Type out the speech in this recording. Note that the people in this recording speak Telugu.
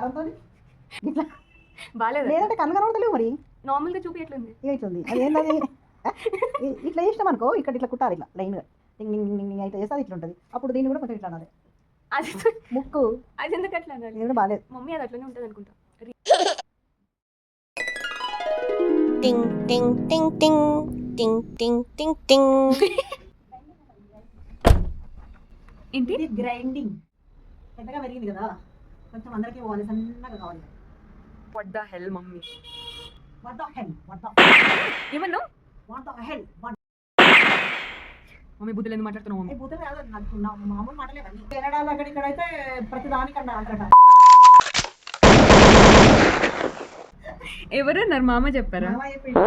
దారంతో ఇట్లా బాలేదు లేదంటే కన్ను కనబడతలేవు మరి నార్మల్ గా చూపించట్లేదు ఇట్లుంది అదేంటది ఇట్లా చేసినాం అనుకో ఇక్కడ ఇట్లా కుట్టాలి ఇట్లా లైన్గా టింగ్ టింగ్ టింగ్ టింగ్ అయితే చేస్తే అది ఇట్లా ఉంటుంది అప్పుడు దీన్ని కూడా కొంచెం ఇట్లా అనాలి అది ముక్కు అది ఎందుకు అట్లా అనాలి ఇది కూడా బాగాలేదు మమ్మీ అది అట్లనే ఉంటుంది అనుకుంటా Ting ting ting ting ting ting ting ting. ఏంటి ఇది గ్రైండింగ్ పెద్దగా పెరిగింది కదా కొంచెం అందరికీ పోవాలి సన్నగా కావాలి what the hell mummy what the hell ఏమన్నా వాట్ ద హెల్ మమ్మీ బుద్ధులు ఎందుకు మాట్లాడుతున్నావు మమ్మీ బూతులు కాదు నాకు మామూలు మాటలే కానీ కెనడాలో అక్కడ ఇక్కడైతే ప్రతి దానికన్నా అంటారట ఎవరన్నారు మామ చెప్పారా మామ చెప్పిండు